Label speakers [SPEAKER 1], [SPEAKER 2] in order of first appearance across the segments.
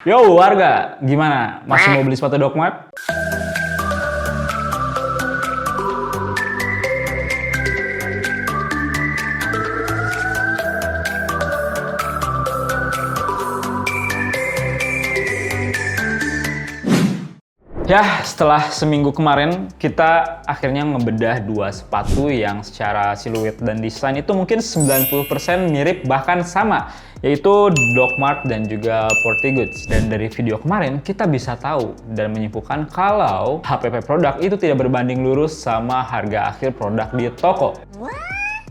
[SPEAKER 1] Yo warga, gimana? Masih mau beli sepatu Dogmart? Ya, setelah seminggu kemarin, kita akhirnya ngebedah dua sepatu yang secara siluet dan desain itu mungkin 90% mirip bahkan sama, yaitu Dogmart dan juga Portigoods. Dan dari video kemarin, kita bisa tahu dan menyimpulkan kalau HPP produk itu tidak berbanding lurus sama harga akhir produk di toko.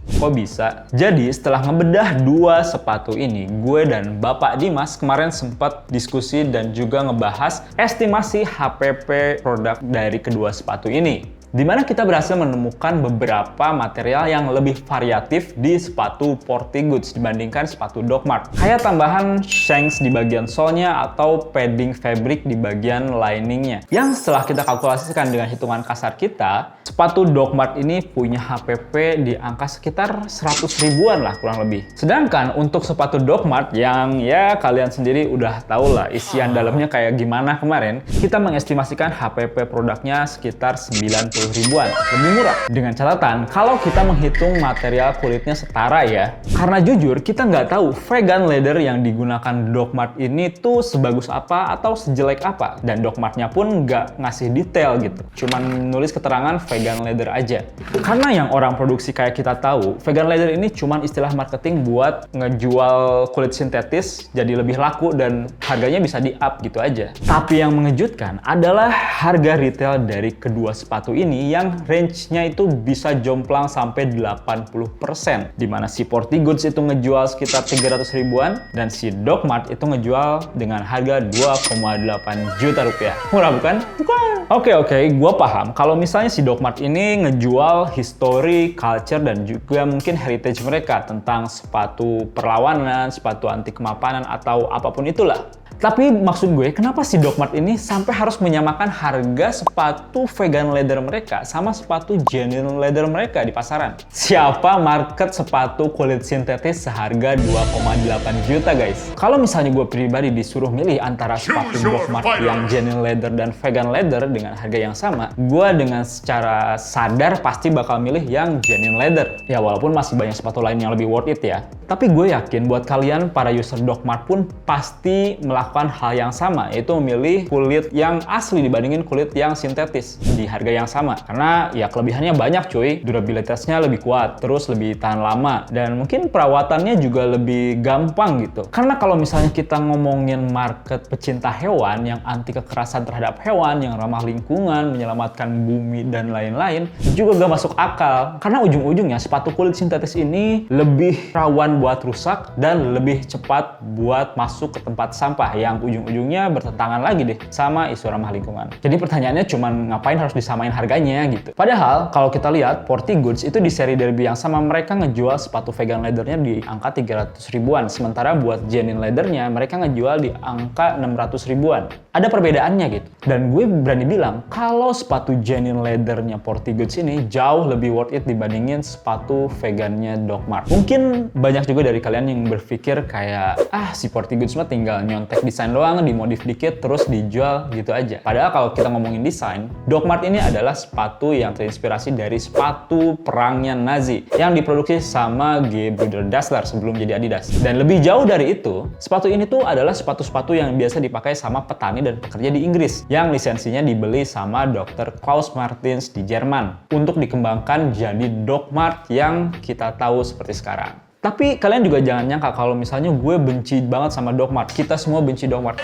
[SPEAKER 1] Kok bisa? Jadi setelah ngebedah dua sepatu ini, gue dan Bapak Dimas kemarin sempat diskusi dan juga ngebahas estimasi HPP produk dari kedua sepatu ini. Dimana kita berhasil menemukan beberapa material yang lebih variatif di sepatu Portigoods dibandingkan sepatu Dogmart. Kayak tambahan shanks di bagian solnya atau padding fabric di bagian liningnya. Yang setelah kita kalkulasikan dengan hitungan kasar kita, sepatu Dogmart ini punya HPP di angka sekitar 100 ribuan lah kurang lebih. Sedangkan untuk sepatu Dogmart yang ya kalian sendiri udah tahu lah isian dalamnya kayak gimana kemarin, kita mengestimasikan HPP produknya sekitar 90 ribuan, lebih murah. Dengan catatan, kalau kita menghitung material kulitnya setara ya, karena jujur kita nggak tahu vegan leather yang digunakan Dogmart ini tuh sebagus apa atau sejelek apa. Dan Dogmartnya pun nggak ngasih detail gitu, cuman nulis keterangan vegan leather aja. Karena yang orang produksi kayak kita tahu, vegan leather ini cuman istilah marketing buat ngejual kulit sintetis jadi lebih laku dan harganya bisa di-up gitu aja. Tapi yang mengejutkan adalah harga retail dari kedua sepatu ini yang range-nya itu bisa jomplang sampai 80%. Dimana si Portigoods itu ngejual sekitar 300 ribuan dan si Dogmart itu ngejual dengan harga 2,8 juta rupiah. Murah bukan? Bukan. Oke, gua paham kalau misalnya si Dogmart ini ngejual history, culture, dan juga mungkin heritage mereka tentang sepatu perlawanan, sepatu anti kemapanan, atau apapun itulah. Tapi maksud gue, kenapa si Dogmart ini sampai harus menyamakan harga sepatu vegan leather mereka sama sepatu genuine leather mereka di pasaran? Siapa market sepatu kulit sintetis seharga 2,8 juta guys? Kalau misalnya gue pribadi disuruh milih antara sepatu Dogmart yang genuine leather dan vegan leather dengan harga yang sama, gue dengan secara sadar pasti bakal milih yang genuine leather. Ya walaupun masih banyak sepatu lain yang lebih worth it ya. Tapi gue yakin buat kalian para user Dogmart pun pasti melakukan hal yang sama, yaitu memilih kulit yang asli dibandingin kulit yang sintetis di harga yang sama. Karena ya kelebihannya banyak cuy, durabilitasnya lebih kuat, terus lebih tahan lama, dan mungkin perawatannya juga lebih gampang gitu. Karena kalau misalnya kita ngomongin market pecinta hewan yang anti kekerasan terhadap hewan, yang ramah lingkungan, menyelamatkan bumi, dan lain-lain, juga gak masuk akal. Karena ujung-ujungnya sepatu kulit sintetis ini lebih rawan buat rusak dan lebih cepat buat masuk ke tempat sampah yang ujung-ujungnya bertentangan lagi deh sama isu ramah lingkungan. Jadi pertanyaannya cuman ngapain harus disamain harganya gitu. Padahal kalau kita lihat Portigoods itu di seri derby yang sama mereka ngejual sepatu vegan leathernya di angka 300 ribuan. Sementara buat genuine leathernya mereka ngejual di angka 600 ribuan. Ada perbedaannya gitu. Dan gue berani bilang kalau sepatu genuine leathernya Portigoods ini jauh lebih worth it dibandingin sepatu vegannya Dogmart. Mungkin banyak juga dari kalian yang berpikir kayak si Portigoods mah tinggal nyontek desain doang, dimodif dikit, terus dijual gitu aja. Padahal kalau kita ngomongin desain, Dogmart ini adalah sepatu yang terinspirasi dari sepatu perangnya Nazi yang diproduksi sama G. Brüder Dassler sebelum jadi Adidas. Dan lebih jauh dari itu, sepatu ini tuh adalah sepatu-sepatu yang biasa dipakai sama petani dan pekerja di Inggris yang lisensinya dibeli sama Dr. Klaus Martins di Jerman untuk dikembangkan jadi Dogmart yang kita tahu seperti sekarang. Tapi kalian juga jangan nyangka kalau misalnya gue benci banget sama Dogmart. Kita semua benci Dogmart.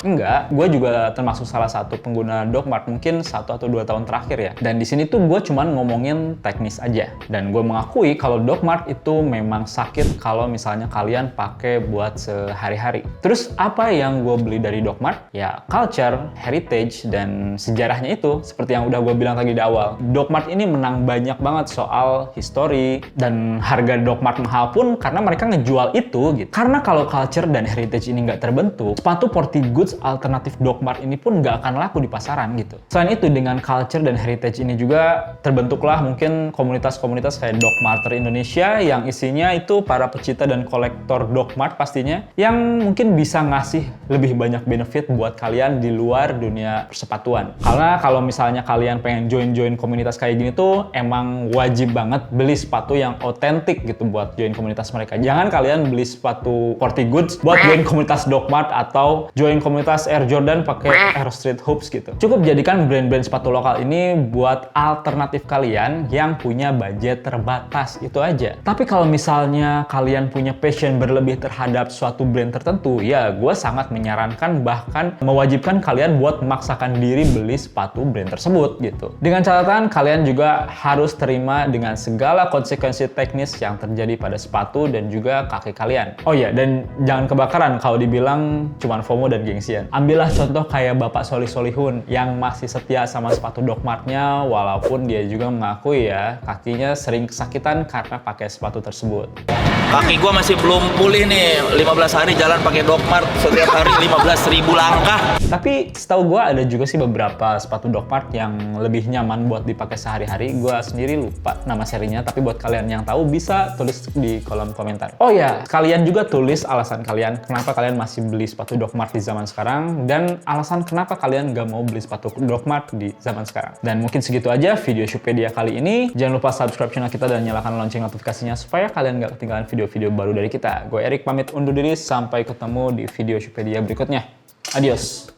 [SPEAKER 1] Enggak, gue juga termasuk salah satu pengguna Dogmart mungkin 1 atau 2 tahun terakhir ya. Dan di sini tuh gue cuman ngomongin teknis aja. Dan gue mengakui kalau Dogmart itu memang sakit kalau misalnya kalian pakai buat sehari-hari. Terus apa yang gue beli dari Dogmart? Ya culture, heritage, dan sejarahnya itu seperti yang udah gue bilang tadi di awal. Dogmart ini menang banyak banget soal history dan harga Dogmart mahal pun karena mereka ngejual itu gitu. Karena kalau culture dan heritage ini nggak terbentuk, sepatu sporty goods alternatif Doc Mart ini pun nggak akan laku di pasaran gitu. Selain itu, dengan culture dan heritage ini juga terbentuklah mungkin komunitas-komunitas kayak Doc Marter Indonesia yang isinya itu para pecinta dan kolektor Doc Mart pastinya, yang mungkin bisa ngasih lebih banyak benefit buat kalian di luar dunia persepatuan. Karena kalau misalnya kalian pengen join komunitas kayak gini tuh emang wajib banget beli sepatu yang otentik gitu buat join komunitas mereka. Jangan kalian beli sepatu sporty goods buat join komunitas Doc Mart atau join komunitas Air Jordan pakai Air Street Hoops gitu. Cukup jadikan brand-brand sepatu lokal ini buat alternatif kalian yang punya budget terbatas, itu aja. Tapi kalau misalnya kalian punya passion berlebih terhadap suatu brand tertentu, ya gue sangat menyarankan bahkan mewajibkan kalian buat memaksakan diri beli sepatu brand tersebut gitu. Dengan catatan kalian juga harus terima dengan segala konsekuensi teknis yang terjadi pada sepatu dan juga kaki kalian. Oh iya, dan jangan kebakaran kalau dibilang cuman FOMO dan gengsian. Ambillah contoh kayak Bapak Solih Solihun yang masih setia sama sepatu Doc Mart-nya walaupun dia juga mengakui ya kakinya sering kesakitan karena pakai sepatu tersebut.
[SPEAKER 2] Kaki gua masih belum pulih nih, 15 hari jalan pakai Doc Mart, setiap hari 15.000 langkah.
[SPEAKER 1] Tapi setahu gua ada juga sih beberapa sepatu Doc Mart yang lebih nyaman buat dipakai sehari-hari. Gua sendiri lupa nama serinya, tapi buat kalian yang tahu bisa tulis di kolom komentar. Oh ya, kalian juga tulis alasan kalian kenapa kalian masih beli sepatu Doc Mart di zaman sekarang dan alasan kenapa kalian gak mau beli sepatu Doc Mart di zaman sekarang. Dan mungkin segitu aja video Shoepedia kali ini. Jangan lupa subscribe channel kita dan nyalakan lonceng notifikasinya supaya kalian gak ketinggalan video-video baru dari kita. Gue Erik pamit undur diri, sampai ketemu di video Shoepedia berikutnya. Adios.